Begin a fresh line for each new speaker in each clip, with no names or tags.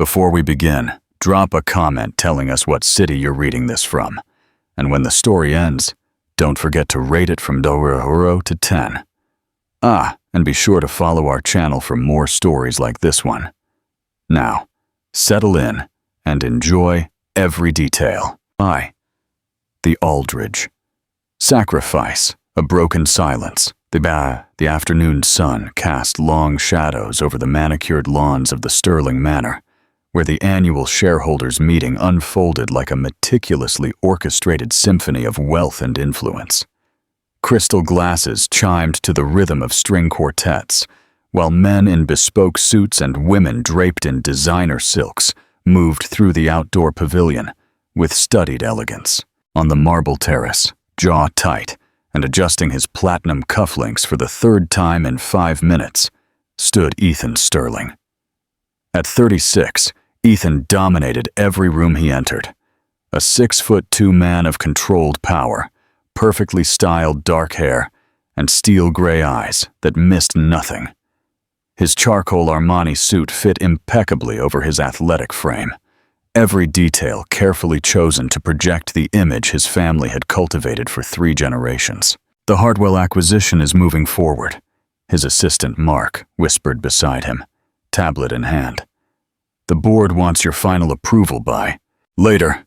Before we begin, drop a comment telling us what city you're reading this from. And when the story ends, don't forget to rate it from 0 to 10. And be sure to follow our channel for more stories like this one. Now, settle in and enjoy every detail. The Aldridge. Sacrifice, a broken silence. The afternoon sun cast long shadows over the manicured lawns of the Sterling Manor, where the annual shareholders' meeting unfolded like a meticulously orchestrated symphony of wealth and influence. Crystal glasses chimed to the rhythm of string quartets, while men in bespoke suits and women draped in designer silks moved through the outdoor pavilion with studied elegance. On the marble terrace, jaw tight and adjusting his platinum cufflinks for the third time in 5 minutes, stood Ethan Sterling. At 36, Ethan dominated every room he entered. A 6'2" man of controlled power, perfectly styled dark hair, and steel gray eyes that missed nothing. His charcoal Armani suit fit impeccably over his athletic frame, every detail carefully chosen to project the image his family had cultivated for 3 generations. The Hartwell acquisition is moving forward, his assistant Mark whispered beside him, tablet in hand. The board wants your final approval by later.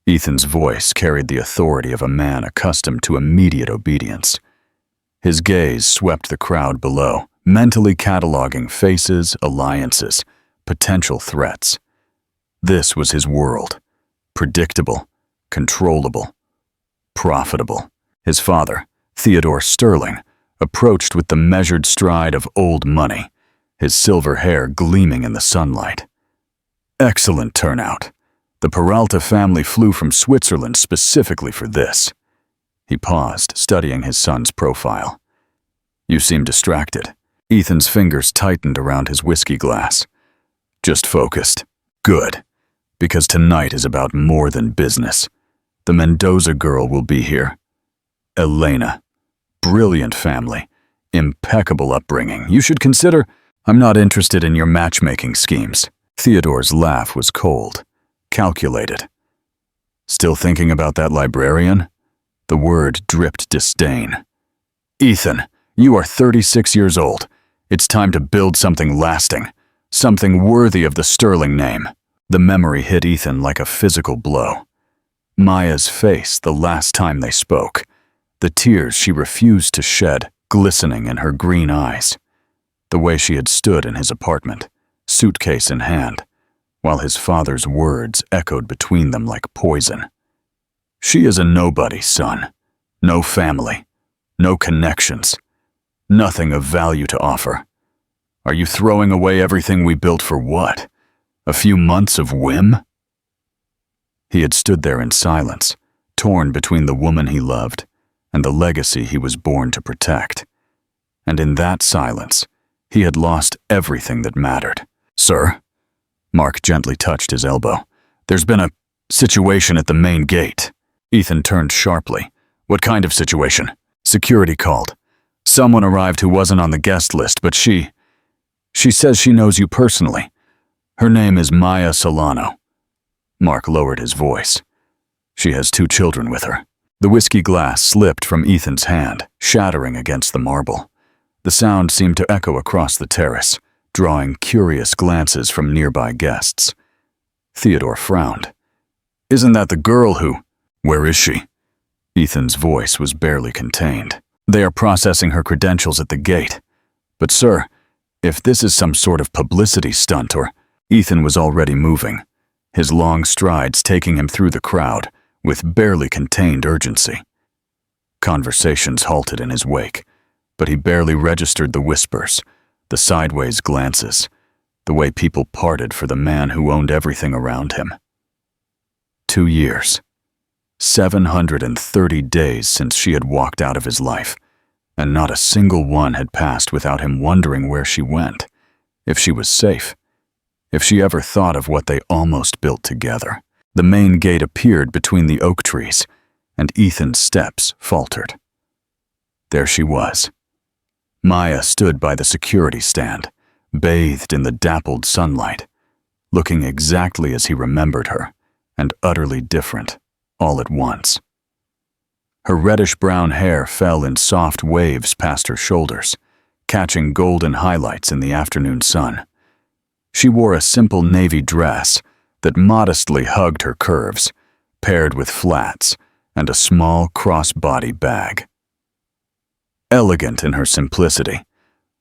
Ethan's voice carried the authority of a man accustomed to immediate obedience. His gaze swept the crowd below, mentally cataloging faces, alliances, potential threats. This was his world. Predictable, controllable, profitable. His father, Theodore Sterling, approached with the measured stride of old money, his silver hair gleaming in the sunlight. Excellent turnout. The Peralta family flew from Switzerland specifically for this. He paused, studying his son's profile. You seem distracted. Ethan's fingers tightened around his whiskey glass. Just focused. Good. Because tonight is about more than business. The Mendoza girl will be here. Elena. Brilliant family. Impeccable upbringing. You should consider... I'm not interested in your matchmaking schemes. Theodore's laugh was cold, calculated. Still thinking about that librarian? The word dripped disdain. Ethan, you are 36 years old. It's time to build something lasting, something worthy of the Sterling name. The memory hit Ethan like a physical blow. Maya's face the last time they spoke, the tears she refused to shed glistening in her green eyes. The way she had stood in his apartment, suitcase in hand, while his father's words echoed between them like poison. She is a nobody, son. No family, no connections, nothing of value to offer. Are you throwing away everything we built for what? A few months of whim? He had stood there in silence, torn between the woman he loved and the legacy he was born to protect. And in that silence, he had lost everything that mattered. Sir? Mark gently touched his elbow. There's been a situation at the main gate. Ethan turned sharply. What kind of situation? Security called. Someone arrived who wasn't on the guest list, but she says she knows you personally. Her name is Maya Solano. Mark lowered his voice. She has 2 children with her. The whiskey glass slipped from Ethan's hand, shattering against the marble. The sound seemed to echo across the terrace, drawing curious glances from nearby guests. Theodore frowned. Isn't that the girl who... Where is she? Ethan's voice was barely contained. They are processing her credentials at the gate. But sir, if this is some sort of publicity stunt or... Ethan was already moving, his long strides taking him through the crowd with barely contained urgency. Conversations halted in his wake, but he barely registered the whispers, the sideways glances, the way people parted for the man who owned everything around him. 2 years. 730 days since she had walked out of his life, and not a single one had passed without him wondering where she went, if she was safe, if she ever thought of what they almost built together. The main gate appeared between the oak trees, and Ethan's steps faltered. There she was. Maya stood by the security stand, bathed in the dappled sunlight, looking exactly as he remembered her, and utterly different, all at once. Her reddish-brown hair fell in soft waves past her shoulders, catching golden highlights in the afternoon sun. She wore a simple navy dress that modestly hugged her curves, paired with flats and a small crossbody bag. Elegant in her simplicity,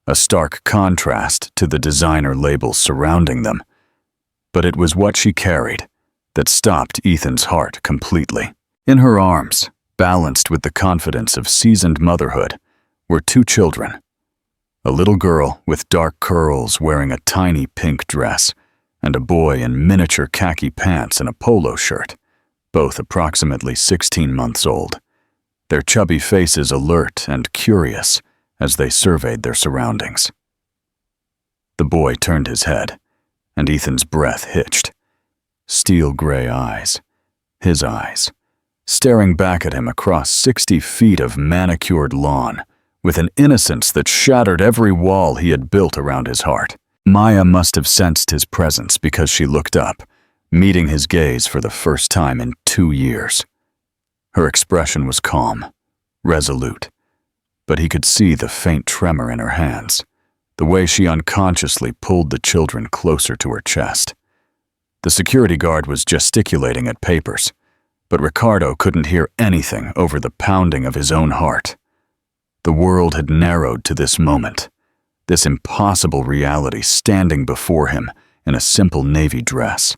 a stark contrast to the designer labels surrounding them, but it was what she carried that stopped Ethan's heart completely. In her arms, balanced with the confidence of seasoned motherhood, were two children. A little girl with dark curls wearing a tiny pink dress, and a boy in miniature khaki pants and a polo shirt, both approximately 16 months old, their chubby faces alert and curious as they surveyed their surroundings. The boy turned his head, and Ethan's breath hitched. Steel gray eyes, his eyes, staring back at him across 60 feet of manicured lawn, with an innocence that shattered every wall he had built around his heart. Maya must have sensed his presence because she looked up, meeting his gaze for the first time in 2 years. Her expression was calm, resolute, but he could see the faint tremor in her hands, the way she unconsciously pulled the children closer to her chest. The security guard was gesticulating at papers, but Ricardo couldn't hear anything over the pounding of his own heart. The world had narrowed to this moment, this impossible reality standing before him in a simple navy dress.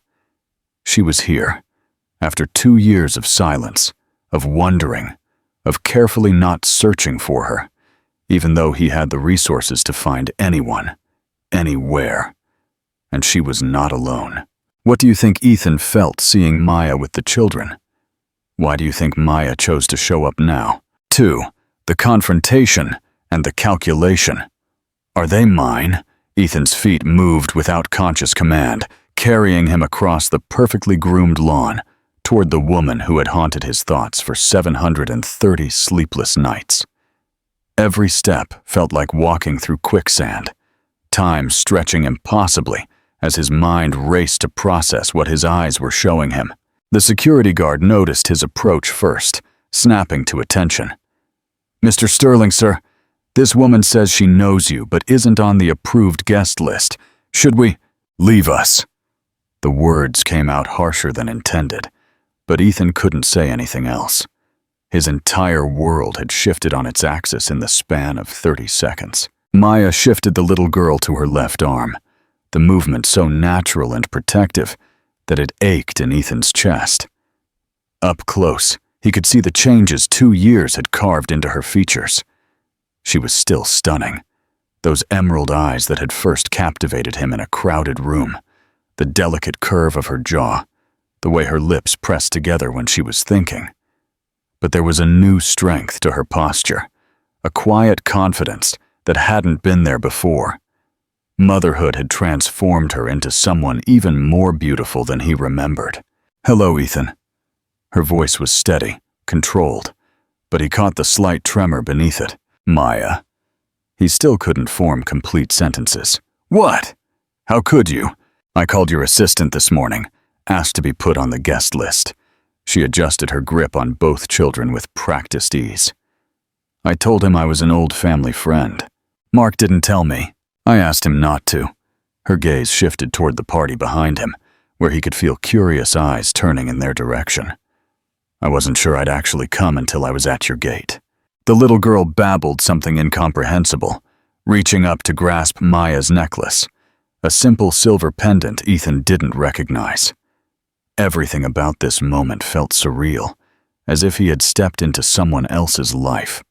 She was here, after 2 years of silence, of wondering, of carefully not searching for her, even though he had the resources to find anyone, anywhere. And she was not alone. What do you think Ethan felt seeing Maya with the children? Why do you think Maya chose to show up now? 2. The confrontation and the calculation. Are they mine? Ethan's feet moved without conscious command, carrying him across the perfectly groomed lawn, toward the woman who had haunted his thoughts for 730 sleepless nights. Every step felt like walking through quicksand, time stretching impossibly as his mind raced to process what his eyes were showing him. The security guard noticed his approach first, snapping to attention. "Mr. Sterling, sir, this woman says she knows you but isn't on the approved guest list. Should we—" "Leave us." The words came out harsher than intended, but Ethan couldn't say anything else. His entire world had shifted on its axis in the span of 30 seconds. Maya shifted the little girl to her left arm, the movement so natural and protective that it ached in Ethan's chest. Up close, he could see the changes 2 years had carved into her features. She was still stunning. Those emerald eyes that had first captivated him in a crowded room, the delicate curve of her jaw, the way her lips pressed together when she was thinking. But there was a new strength to her posture, a quiet confidence that hadn't been there before. Motherhood had transformed her into someone even more beautiful than he remembered. "Hello, Ethan." Her voice was steady, controlled, but he caught the slight tremor beneath it. "Maya." He still couldn't form complete sentences. "What? How could you? I called your assistant this morning, asked to be put on the guest list." She adjusted her grip on both children with practiced ease. "I told him I was an old family friend. Mark didn't tell me. I asked him not to." Her gaze shifted toward the party behind him, where he could feel curious eyes turning in their direction. "I wasn't sure I'd actually come until I was at your gate." The little girl babbled something incomprehensible, reaching up to grasp Maya's necklace, a simple silver pendant Ethan didn't recognize. Everything about this moment felt surreal, as if he had stepped into someone else's life.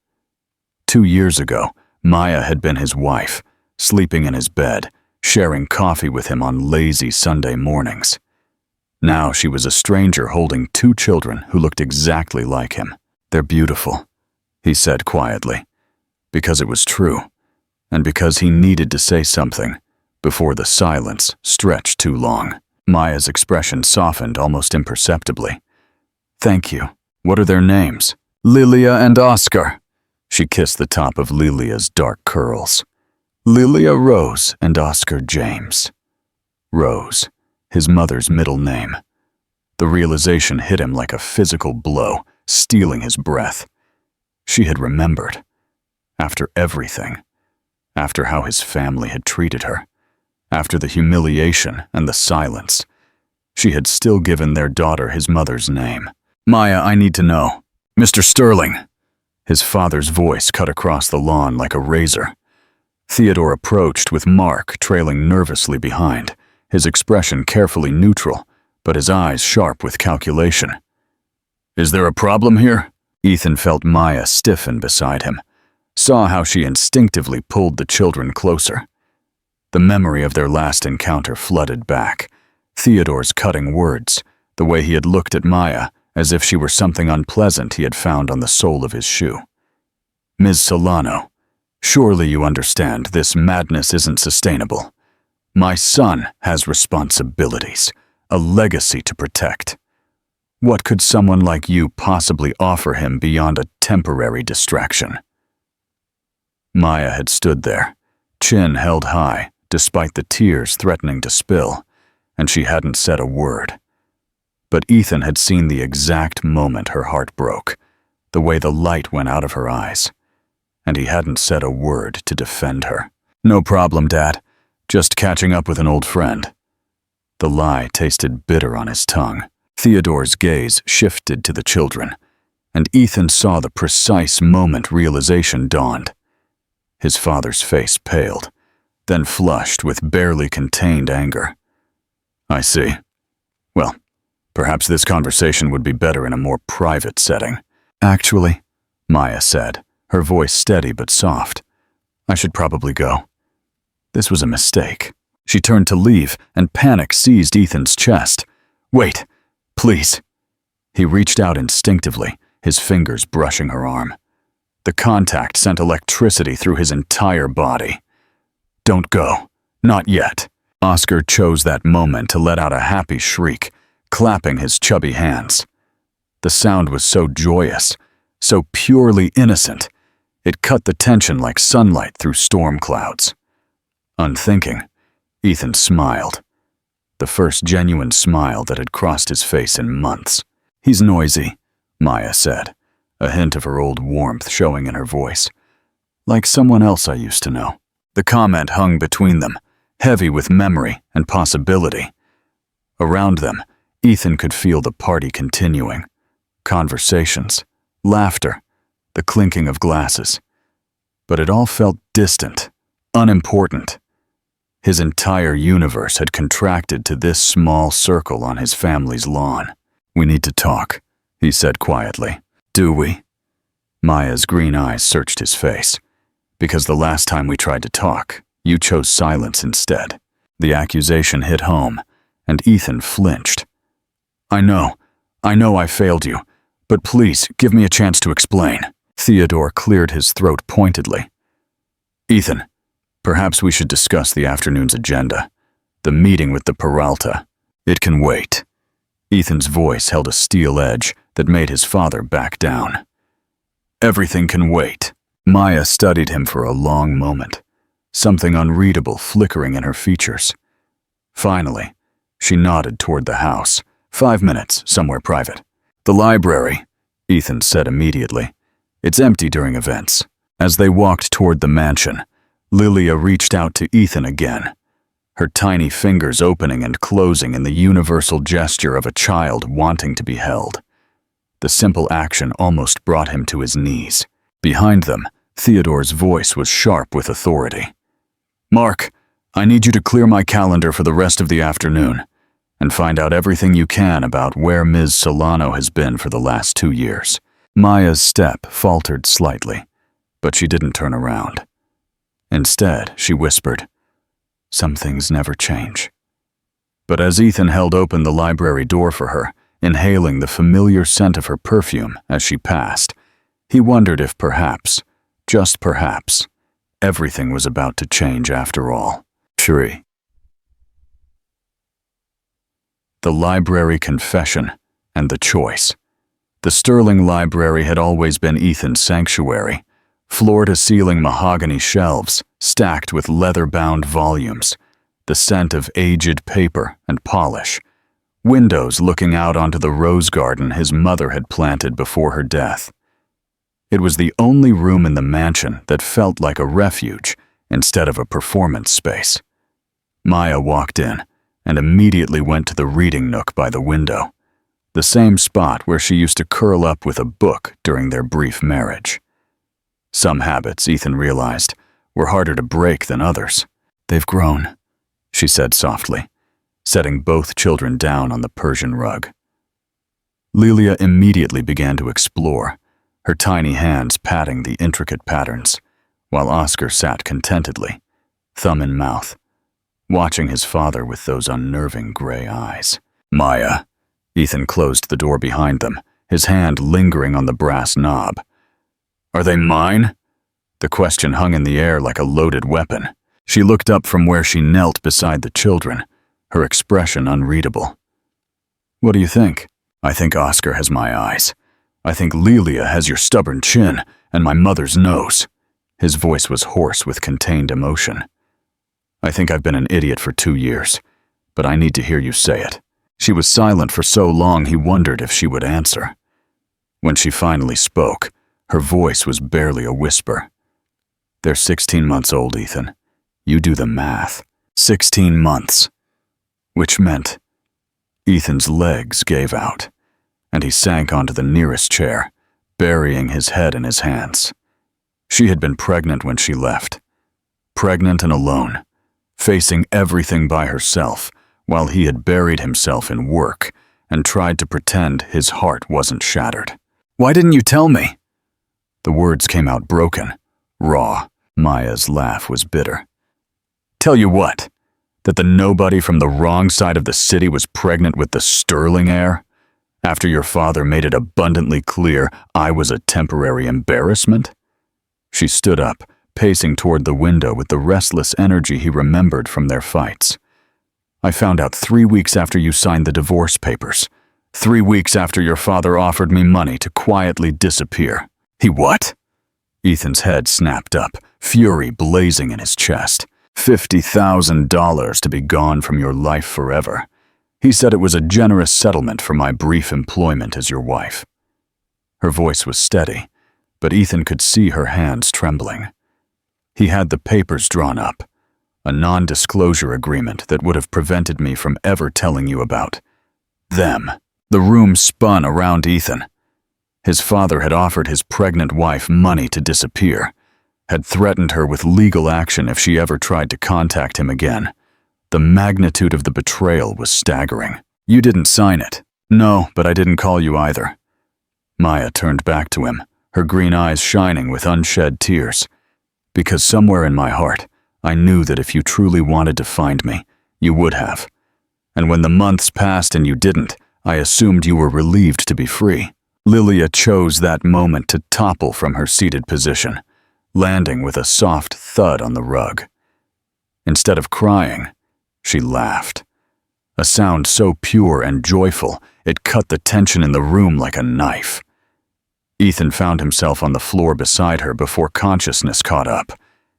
2 years ago, Maya had been his wife, sleeping in his bed, sharing coffee with him on lazy Sunday mornings. Now she was a stranger holding 2 children who looked exactly like him. "They're beautiful," he said quietly, because it was true, and because he needed to say something before the silence stretched too long. Maya's expression softened almost imperceptibly. "Thank you. What are their names?" "Lilia and Oscar." She kissed the top of Lilia's dark curls. "Lilia Rose and Oscar James." Rose, his mother's middle name. The realization hit him like a physical blow, stealing his breath. She had remembered. After everything. After how his family had treated her. After the humiliation and the silence. She had still given their daughter his mother's name. "Maya, I need to know. Mr. Sterling." His father's voice cut across the lawn like a razor. Theodore approached with Mark trailing nervously behind, his expression carefully neutral, but his eyes sharp with calculation. "Is there a problem here?" Ethan felt Maya stiffen beside him, saw how she instinctively pulled the children closer. The memory of their last encounter flooded back. Theodore's cutting words, the way he had looked at Maya as if she were something unpleasant he had found on the sole of his shoe. "Ms. Solano, surely you understand this madness isn't sustainable. My son has responsibilities, a legacy to protect. What could someone like you possibly offer him beyond a temporary distraction?" Maya had stood there, chin held high, despite the tears threatening to spill, and she hadn't said a word. But Ethan had seen the exact moment her heart broke, the way the light went out of her eyes, and he hadn't said a word to defend her. "No problem, Dad. Just catching up with an old friend." The lie tasted bitter on his tongue. Theodore's gaze shifted to the children, and Ethan saw the precise moment realization dawned. His father's face paled, then flushed with barely contained anger. "I see. Well, perhaps this conversation would be better in a more private setting." "Actually," Maya said, her voice steady but soft, "I should probably go. This was a mistake." She turned to leave, and panic seized Ethan's chest. "Wait, please." He reached out instinctively, his fingers brushing her arm. The contact sent electricity through his entire body. "Don't go. Not yet." Oscar chose that moment to let out a happy shriek, clapping his chubby hands. The sound was so joyous, so purely innocent, it cut the tension like sunlight through storm clouds. Unthinking, Ethan smiled. The first genuine smile that had crossed his face in months. "He's noisy," Maya said, a hint of her old warmth showing in her voice. "Like someone else I used to know." The comment hung between them, heavy with memory and possibility. Around them, Ethan could feel the party continuing. Conversations, laughter, the clinking of glasses. But it all felt distant, unimportant. His entire universe had contracted to this small circle on his family's lawn. "We need to talk," he said quietly. "Do we?" Maya's green eyes searched his face. "Because the last time we tried to talk, you chose silence instead." The accusation hit home, and Ethan flinched. I know I failed you, but please give me a chance to explain." Theodore cleared his throat pointedly. "Ethan, perhaps we should discuss the afternoon's agenda. The meeting with the Peralta. It can wait." Ethan's voice held a steel edge that made his father back down. "Everything can wait." Maya studied him for a long moment, something unreadable flickering in her features. Finally, she nodded toward the house. 5 minutes, somewhere private." "The library," Ethan said immediately. "It's empty during events." As they walked toward the mansion, Lilia reached out to Ethan again, her tiny fingers opening and closing in the universal gesture of a child wanting to be held. The simple action almost brought him to his knees. Behind them, Theodore's voice was sharp with authority. "Mark, I need you to clear my calendar for the rest of the afternoon and find out everything you can about where Ms. Solano has been for the last 2 years." Maya's step faltered slightly, but she didn't turn around. Instead, she whispered, "Some things never change." But as Ethan held open the library door for her, inhaling the familiar scent of her perfume as she passed, he wondered if perhaps, just perhaps, everything was about to change after all. 3. The library confession and the choice. The Sterling Library had always been Ethan's sanctuary, floor-to-ceiling mahogany shelves stacked with leather-bound volumes, the scent of aged paper and polish, windows looking out onto the rose garden his mother had planted before her death. It was the only room in the mansion that felt like a refuge instead of a performance space. Maya walked in and immediately went to the reading nook by the window, the same spot where she used to curl up with a book during their brief marriage. Some habits, Ethan realized, were harder to break than others. "They've grown," she said softly, setting both children down on the Persian rug. Lilia immediately began to explore, her tiny hands patting the intricate patterns, while Oscar sat contentedly, thumb in mouth, watching his father with those unnerving gray eyes. "Maya." Ethan closed the door behind them, his hand lingering on the brass knob. "Are they mine?" The question hung in the air like a loaded weapon. She looked up from where she knelt beside the children, her expression unreadable. "What do you think?" "I think Oscar has my eyes. I think Lilia has your stubborn chin and my mother's nose." His voice was hoarse with contained emotion. "I think I've been an idiot for 2 years, but I need to hear you say it." She was silent for so long he wondered if she would answer. When she finally spoke, her voice was barely a whisper. "They're 16 months old, Ethan. You do the math. 16 months. Which meant..." Ethan's legs gave out, and he sank onto the nearest chair, burying his head in his hands. She had been pregnant when she left. Pregnant and alone, facing everything by herself, while he had buried himself in work and tried to pretend his heart wasn't shattered. "Why didn't you tell me?" The words came out broken, raw. Maya's laugh was bitter. "Tell you what? That the nobody from the wrong side of the city was pregnant with the sterling heir? After your father made it abundantly clear I was a temporary embarrassment?" She stood up, pacing toward the window with the restless energy he remembered from their fights. "I found out 3 weeks after you signed the divorce papers. 3 weeks after your father offered me money to quietly disappear." "He what?" Ethan's head snapped up, fury blazing in his chest. $50,000 to be gone from your life forever. He said it was a generous settlement for my brief employment as your wife. Her voice was steady, but Ethan could see her hands trembling. He had the papers drawn up, a non-disclosure agreement that would have prevented me from ever telling you about them. The room spun around Ethan. His father had offered his pregnant wife money to disappear, had threatened her with legal action if she ever tried to contact him again. The magnitude of the betrayal was staggering. "You didn't sign it." "No, but I didn't call you either." Maya turned back to him, her green eyes shining with unshed tears. "Because somewhere in my heart, I knew that if you truly wanted to find me, you would have. And when the months passed and you didn't, I assumed you were relieved to be free." Lilia chose that moment to topple from her seated position, landing with a soft thud on the rug. Instead of crying, she laughed. A sound so pure and joyful, it cut the tension in the room like a knife. Ethan found himself on the floor beside her before consciousness caught up,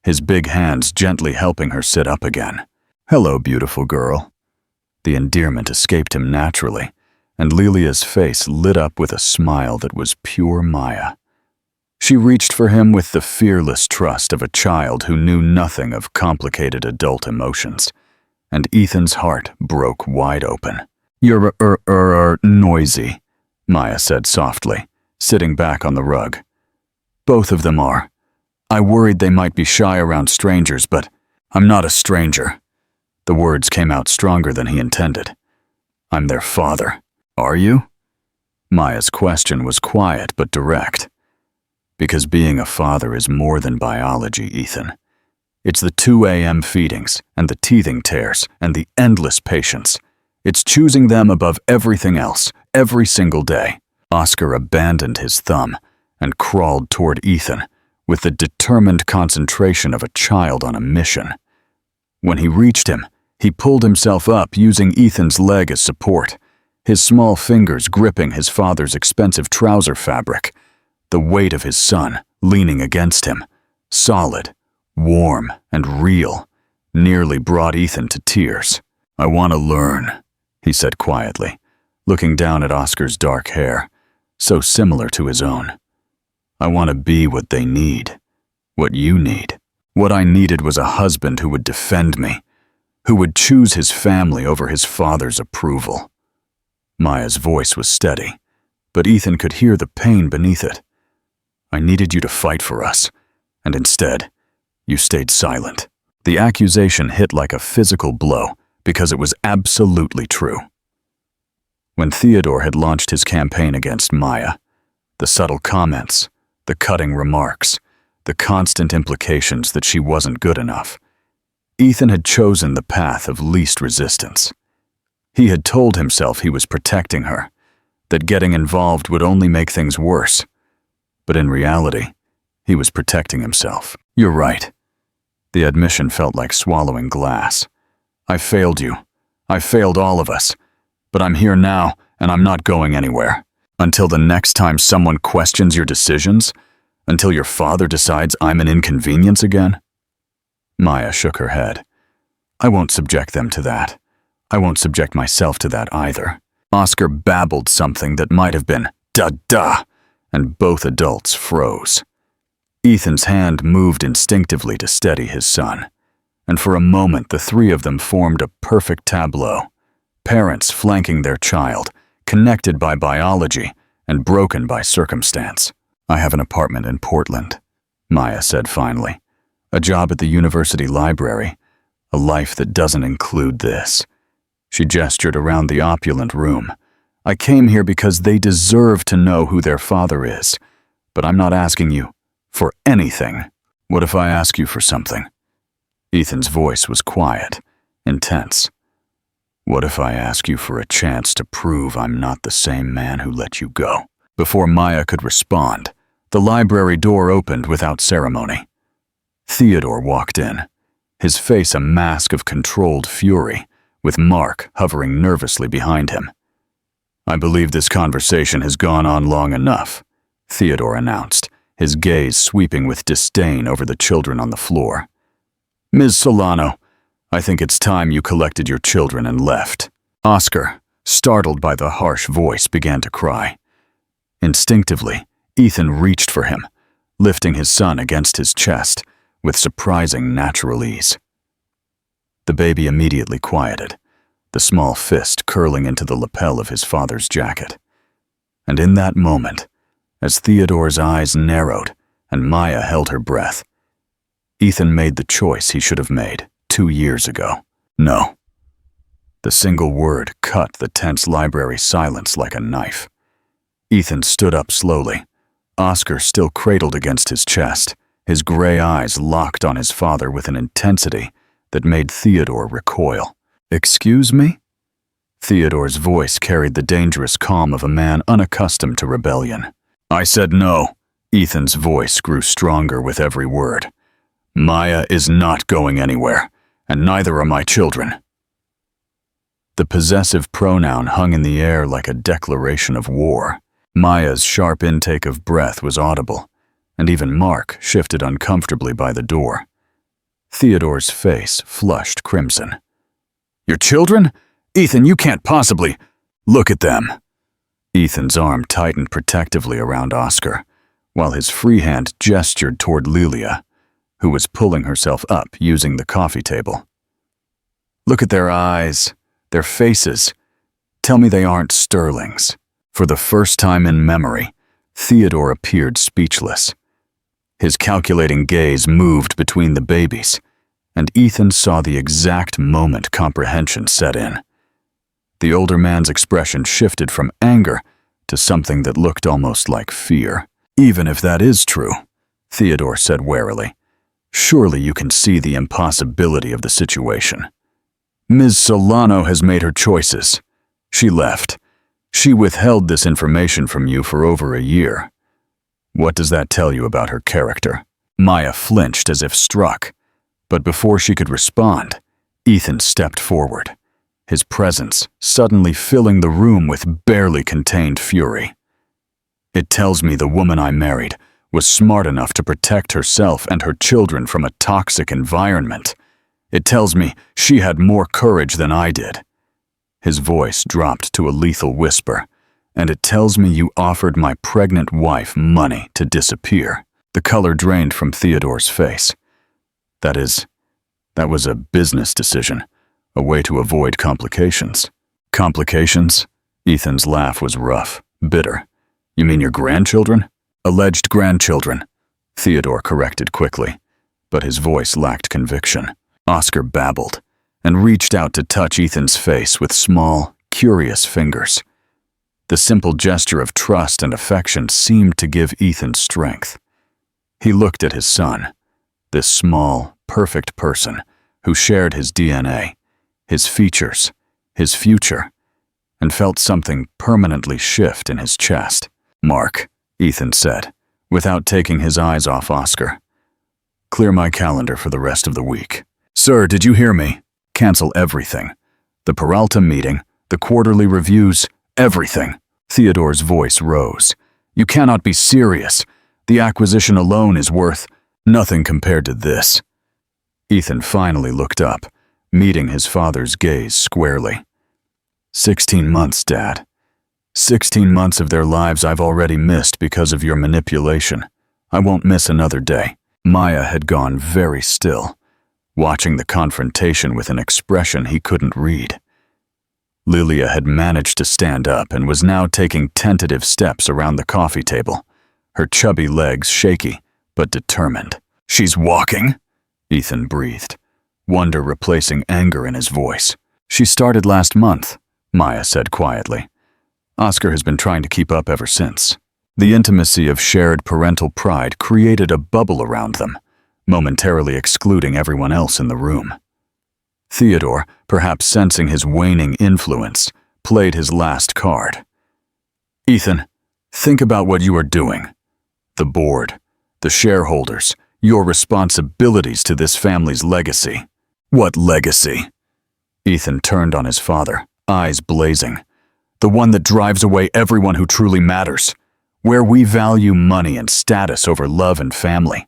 his big hands gently helping her sit up again. "Hello, beautiful girl." The endearment escaped him naturally, and Lilia's face lit up with a smile that was pure Maya. She reached for him with the fearless trust of a child who knew nothing of complicated adult emotions, and Ethan's heart broke wide open. "You're noisy," Maya said softly, sitting back on the rug. "Both of them are. I worried they might be shy around strangers, but I'm not a stranger." The words came out stronger than he intended. "I'm their father." "Are you?" Maya's question was quiet but direct. "Because being a father is more than biology, Ethan. It's the 2 a.m. feedings and the teething tears and the endless patience. It's choosing them above everything else, every single day." Oscar abandoned his thumb and crawled toward Ethan with the determined concentration of a child on a mission. When he reached him, he pulled himself up using Ethan's leg as support, his small fingers gripping his father's expensive trouser fabric, the weight of his son leaning against him, solid, warm, and real, nearly brought Ethan to tears. "I want to learn," he said quietly, looking down at Oscar's dark hair, so similar to his own. "I want to be what they need, what you need. What I needed was a husband who would defend me, who would choose his family over his father's approval." Maya's voice was steady, but Ethan could hear the pain beneath it. "I needed you to fight for us, and instead, you stayed silent." The accusation hit like a physical blow because it was absolutely true. When Theodore had launched his campaign against Maya, the subtle comments, the cutting remarks, the constant implications that she wasn't good enough, Ethan had chosen the path of least resistance. He had told himself he was protecting her, that getting involved would only make things worse. But in reality, he was protecting himself. "You're right." The admission felt like swallowing glass. "I failed you. I failed all of us. But I'm here now, and I'm not going anywhere. Until the next time someone questions your decisions, until your father decides I'm an inconvenience again." Maya shook her head. "I won't subject them to that. I won't subject myself to that either." Oscar babbled something that might have been "da-da," and both adults froze. Ethan's hand moved instinctively to steady his son, and for a moment the three of them formed a perfect tableau. Parents flanking their child, connected by biology and broken by circumstance. "I have an apartment in Portland," Maya said finally. "A job at the university library. A life that doesn't include this." She gestured around the opulent room. "I came here because they deserve to know who their father is. But I'm not asking you for anything." "What if I ask you for something?" Ethan's voice was quiet, intense. "What if I ask you for a chance to prove I'm not the same man who let you go?" Before Maya could respond, the library door opened without ceremony. Theodore walked in, his face a mask of controlled fury, with Mark hovering nervously behind him. "I believe this conversation has gone on long enough," Theodore announced, his gaze sweeping with disdain over the children on the floor. "Ms. Solano, I think it's time you collected your children and left." Oscar, startled by the harsh voice, began to cry. Instinctively, Ethan reached for him, lifting his son against his chest with surprising natural ease. The baby immediately quieted, the small fist curling into the lapel of his father's jacket. And in that moment, as Theodore's eyes narrowed and Maya held her breath, Ethan made the choice he should have made 2 years ago. No. The single word cut the tense library silence like a knife. Ethan stood up slowly, Oscar still cradled against his chest, his gray eyes locked on his father with an intensity that made Theodore recoil. "Excuse me?" Theodore's voice carried the dangerous calm of a man unaccustomed to rebellion. "I said no." Ethan's voice grew stronger with every word. "Maya is not going anywhere, and neither are my children." The possessive pronoun hung in the air like a declaration of war. Maya's sharp intake of breath was audible, and even Mark shifted uncomfortably by the door. Theodore's face flushed crimson. "Your children? Ethan, you can't possibly—" "Look at them." Ethan's arm tightened protectively around Oscar, while his free hand gestured toward Lilia, who was pulling herself up using the coffee table. "Look at their eyes, their faces. Tell me they aren't Sterling's." For the first time in memory, Theodore appeared speechless. His calculating gaze moved between the babies, and Ethan saw the exact moment comprehension set in. The older man's expression shifted from anger to something that looked almost like fear. "Even if that is true," Theodore said warily, "surely you can see the impossibility of the situation. Ms. Solano has made her choices. She left. She withheld this information from you for over a year. What does that tell you about her character?" Maya flinched as if struck, but before she could respond, Ethan stepped forward, his presence suddenly filling the room with barely contained fury. "It tells me the woman I married was smart enough to protect herself and her children from a toxic environment, It tells me she had more courage than I did." His voice dropped to a lethal whisper. "And it tells me you offered my pregnant wife money to disappear." The color drained from Theodore's face. That was a business decision, a way to avoid complications." "Complications?" Ethan's laugh was rough, bitter. "You mean your grandchildren?" "Alleged grandchildren," Theodore corrected quickly, but his voice lacked conviction. Oscar babbled and reached out to touch Ethan's face with small, curious fingers. The simple gesture of trust and affection seemed to give Ethan strength. He looked at his son, this small, perfect person who shared his DNA, his features, his future, and felt something permanently shift in his chest. "Mark," Ethan said, without taking his eyes off Oscar. "Clear my calendar for the rest of the week." "Sir, did you hear me? Cancel everything. The Peralta meeting, the quarterly reviews, everything." Theodore's voice rose. "You cannot be serious. The acquisition alone is worth nothing compared to this." Ethan finally looked up, meeting his father's gaze squarely. 16 months, Dad. 16 months of their lives I've already missed because of your manipulation. I won't miss another day." Maya had gone very still, watching the confrontation with an expression he couldn't read. Lilia had managed to stand up and was now taking tentative steps around the coffee table, her chubby legs shaky but determined. "She's walking?" Ethan breathed, wonder replacing anger in his voice. "She started last month," Maya said quietly. "Oscar has been trying to keep up ever since." The intimacy of shared parental pride created a bubble around them, momentarily excluding everyone else in the room. Theodore, perhaps sensing his waning influence, played his last card. "Ethan, think about what you are doing. The board, the shareholders, your responsibilities to this family's legacy." "What legacy?" Ethan turned on his father, eyes blazing. "The one that drives away everyone who truly matters. Where we value money and status over love and family.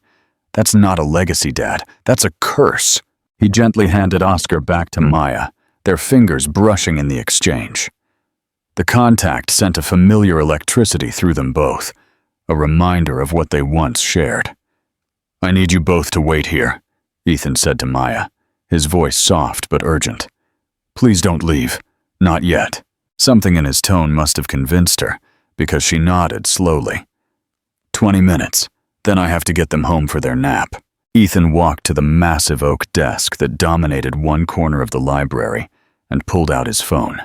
That's not a legacy, Dad. That's a curse." He gently handed Oscar back to Maya, their fingers brushing in the exchange. The contact sent a familiar electricity through them both, a reminder of what they once shared. "I need you both to wait here," Ethan said to Maya, his voice soft but urgent. "Please don't leave. Not yet." Something in his tone must have convinced her, because she nodded slowly. 20 minutes, then I have to get them home for their nap." Ethan walked to the massive oak desk that dominated one corner of the library and pulled out his phone.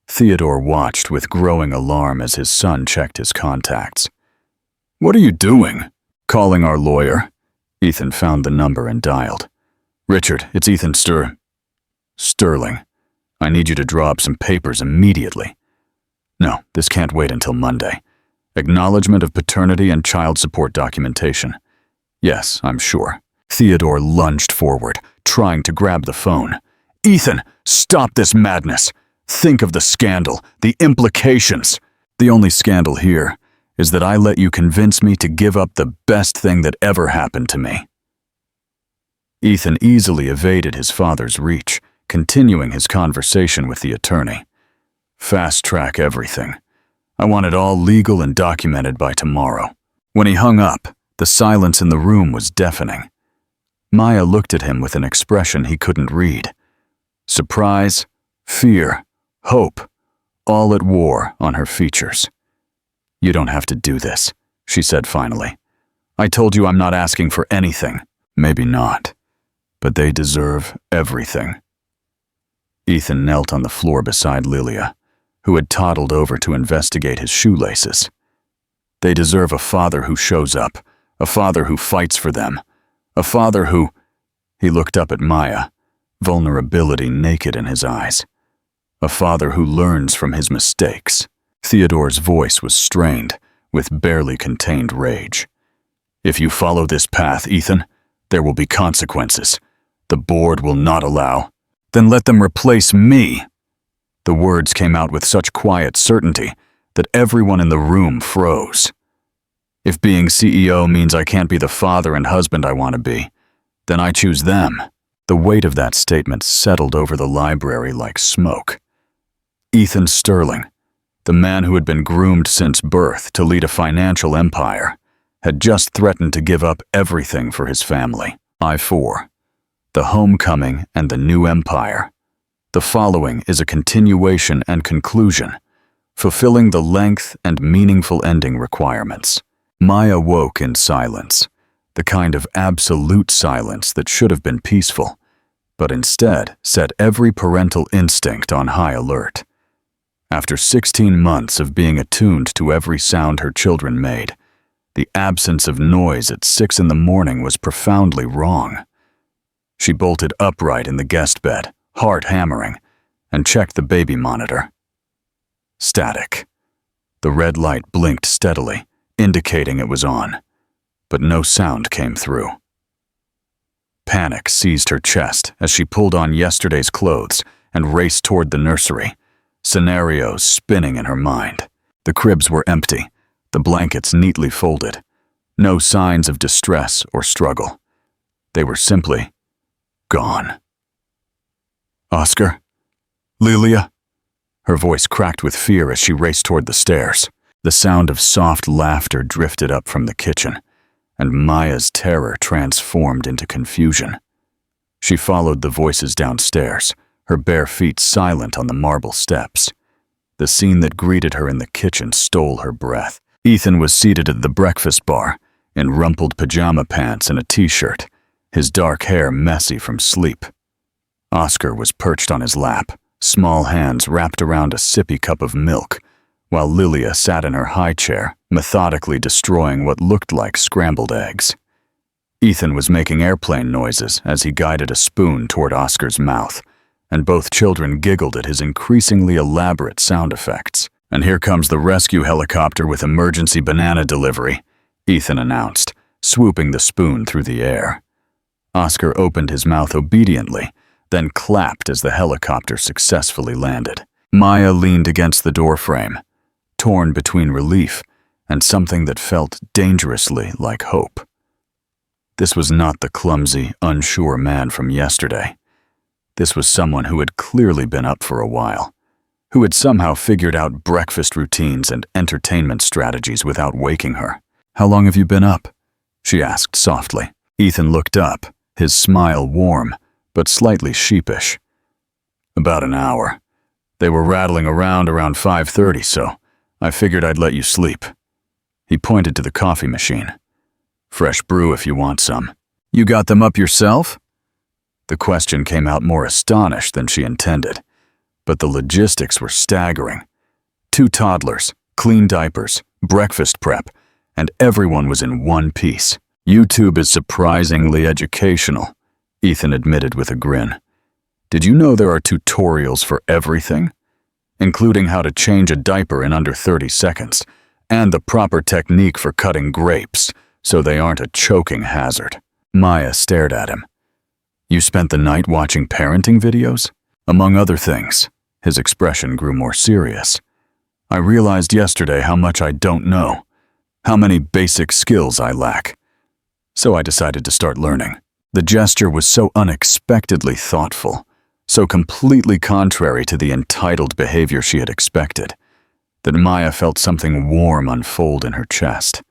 Theodore watched with growing alarm as his son checked his contacts. "What are you doing?" "Calling our lawyer." Ethan found the number and dialed. "Richard, it's Ethan Sterling. I need you to draw up some papers immediately." "No, this can't wait until Monday. Acknowledgement of paternity and child support documentation." "Yes, I'm sure." Theodore lunged forward, trying to grab the phone. "Ethan, stop this madness. Think of the scandal, the implications." "The only scandal here is that I let you convince me to give up the best thing that ever happened to me." Ethan easily evaded his father's reach, continuing his conversation with the attorney. "Fast-track everything. I want it all legal and documented by tomorrow." When he hung up, the silence in the room was deafening. Maya looked at him with an expression he couldn't read. Surprise, fear, hope, all at war on her features. "You don't have to do this," she said finally. "I told you I'm not asking for anything." "Maybe not, but they deserve everything." Ethan knelt on the floor beside Lilia, who had toddled over to investigate his shoelaces. "They deserve a father who shows up, a father who fights for them, a father who—" He looked up at Maya, vulnerability naked in his eyes. "A father who learns from his mistakes." Theodore's voice was strained, with barely contained rage. "If you follow this path, Ethan, there will be consequences. The board will not allow." "Then let them replace me." The words came out with such quiet certainty that everyone in the room froze. "If being CEO means I can't be the father and husband I want to be, then I choose them." The weight of that statement settled over the library like smoke. Ethan Sterling, the man who had been groomed since birth to lead a financial empire, had just threatened to give up everything for his family. I-4. The Homecoming and the New Empire. The following is a continuation and conclusion, fulfilling the length and meaningful ending requirements. Maya woke in silence, the kind of absolute silence that should have been peaceful, but instead set every parental instinct on high alert. After 16 months of being attuned to every sound her children made, the absence of noise at 6 in the morning was profoundly wrong. She bolted upright in the guest bed, heart hammering, and checked the baby monitor. Static. The red light blinked steadily, indicating it was on, but no sound came through. Panic seized her chest as she pulled on yesterday's clothes and raced toward the nursery, scenarios spinning in her mind. The cribs were empty, the blankets neatly folded. No signs of distress or struggle. They were simply gone. Oscar? Lilia? Her voice cracked with fear as she raced toward the stairs. The sound of soft laughter drifted up from the kitchen, and Maya's terror transformed into confusion. She followed the voices downstairs, her bare feet silent on the marble steps. The scene that greeted her in the kitchen stole her breath. Ethan was seated at the breakfast bar, in rumpled pajama pants and a t-shirt, his dark hair messy from sleep. Oscar was perched on his lap, small hands wrapped around a sippy cup of milk, while Lilia sat in her high chair, methodically destroying what looked like scrambled eggs. Ethan was making airplane noises as he guided a spoon toward Oscar's mouth, and both children giggled at his increasingly elaborate sound effects. "And here comes the rescue helicopter with emergency banana delivery," Ethan announced, swooping the spoon through the air. Oscar opened his mouth obediently, then clapped as the helicopter successfully landed. Maya leaned against the doorframe, torn between relief and something that felt dangerously like hope. This was not the clumsy, unsure man from yesterday. This was someone who had clearly been up for a while, who had somehow figured out breakfast routines and entertainment strategies without waking her. "How long have you been up?" she asked softly. Ethan looked up, his smile warm, but slightly sheepish. "About an hour. They were rattling around 5:30, so I figured I'd let you sleep." He pointed to the coffee machine. "Fresh brew if you want some." "You got them up yourself?" The question came out more astonished than she intended, but the logistics were staggering. 2 toddlers, clean diapers, breakfast prep, and everyone was in one piece. "YouTube is surprisingly educational," Ethan admitted with a grin. "Did you know there are tutorials for everything? Including how to change a diaper in under 30 seconds, and the proper technique for cutting grapes so they aren't a choking hazard." Maya stared at him. "You spent the night watching parenting videos?" "Among other things." His expression grew more serious. "I realized yesterday how much I don't know, how many basic skills I lack. So I decided to start learning." The gesture was so unexpectedly thoughtful, so completely contrary to the entitled behavior she had expected, that Maya felt something warm unfold in her chest.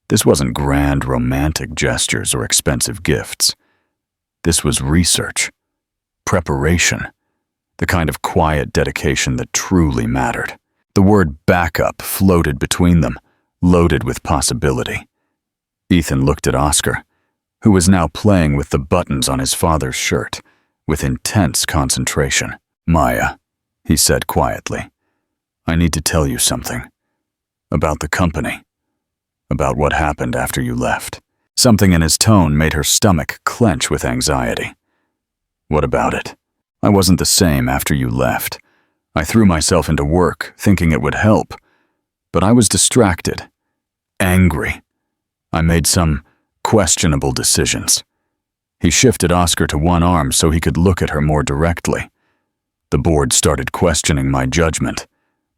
This wasn't grand romantic gestures or expensive gifts. This was research, preparation, the kind of quiet dedication that truly mattered. The word backup floated between them, loaded with possibility. Ethan looked at Oscar, who was now playing with the buttons on his father's shirt, with intense concentration. "Maya," he said quietly, "I need to tell you something. About the company. About what happened after you left." Something in his tone made her stomach clench with anxiety. "What about it?" "I wasn't the same after you left. I threw myself into work, thinking it would help. But I was distracted, angry. I made some questionable decisions." He shifted Oscar to one arm so he could look at her more directly. "The board started questioning my judgment.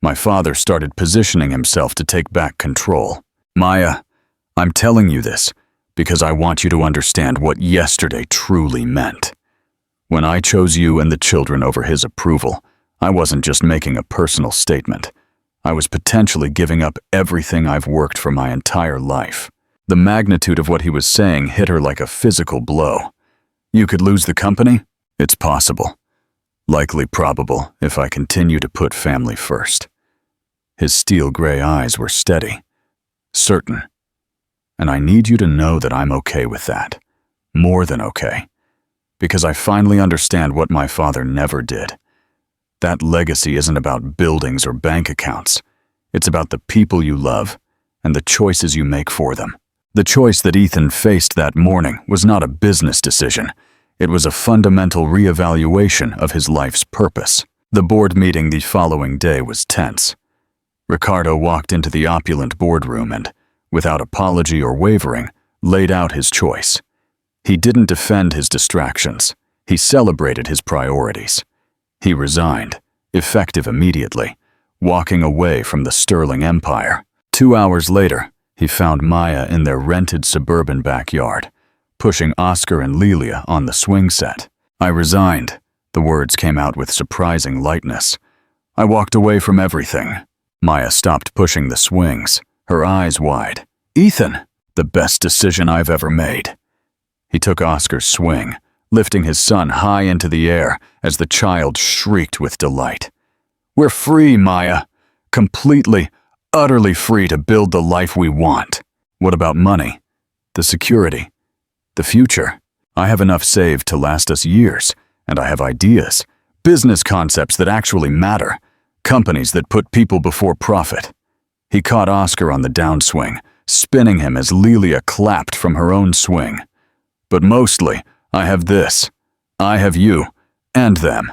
My father started positioning himself to take back control. Maya, I'm telling you this because I want you to understand what yesterday truly meant." When I chose you and the children over his approval, I wasn't just making a personal statement. I was potentially giving up everything I've worked for my entire life. The magnitude of what he was saying hit her like a physical blow. You could lose the company? It's possible. Likely probable if I continue to put family first. His steel gray eyes were steady, certain. And I need you to know that I'm okay with that. More than okay. Because I finally understand what my father never did. That legacy isn't about buildings or bank accounts. It's about the people you love and the choices you make for them. The choice that Ethan faced that morning was not a business decision. It was a fundamental reevaluation of his life's purpose. The board meeting the following day was tense. Ricardo walked into the opulent boardroom and, without apology or wavering, laid out his choice. He didn't defend his distractions. He celebrated his priorities. He resigned, effective immediately, walking away from the Sterling Empire. 2 hours later, he found Maya in their rented suburban backyard, pushing Oscar and Lelia on the swing set. I resigned. The words came out with surprising lightness. I walked away from everything. Maya stopped pushing the swings, her eyes wide. Ethan, the best decision I've ever made. He took Oscar's swing, lifting his son high into the air as the child shrieked with delight. We're free, Maya. Completely, utterly free to build the life we want. What about money? The security? The future? I have enough saved to last us years, and I have ideas, business concepts that actually matter, companies that put people before profit. He caught Oscar on the downswing, spinning him as Lelia clapped from her own swing. But mostly, I have this. I have you, and them,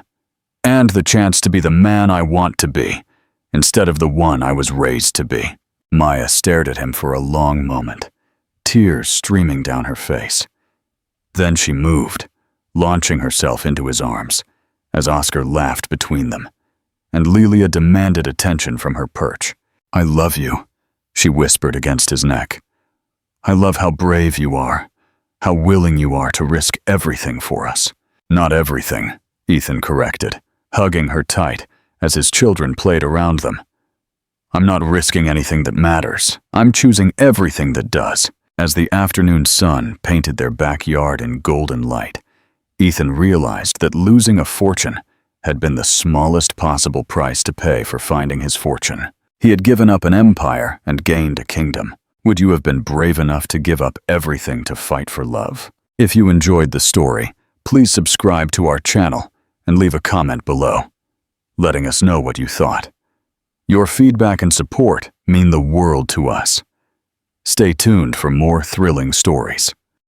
and the chance to be the man I want to be, instead of the one I was raised to be. Maya stared at him for a long moment, tears streaming down her face. Then she moved, launching herself into his arms, as Oscar laughed between them, and Lelia demanded attention from her perch. I love you, she whispered against his neck. I love how brave you are, how willing you are to risk everything for us. Not everything, Ethan corrected, hugging her tight as his children played around them. I'm not risking anything that matters. I'm choosing everything that does. As the afternoon sun painted their backyard in golden light, Ethan realized that losing a fortune had been the smallest possible price to pay for finding his fortune. He had given up an empire and gained a kingdom. Would you have been brave enough to give up everything to fight for love? If you enjoyed the story, please subscribe to our channel and leave a comment below, letting us know what you thought. Your feedback and support mean the world to us. Stay tuned for more thrilling stories.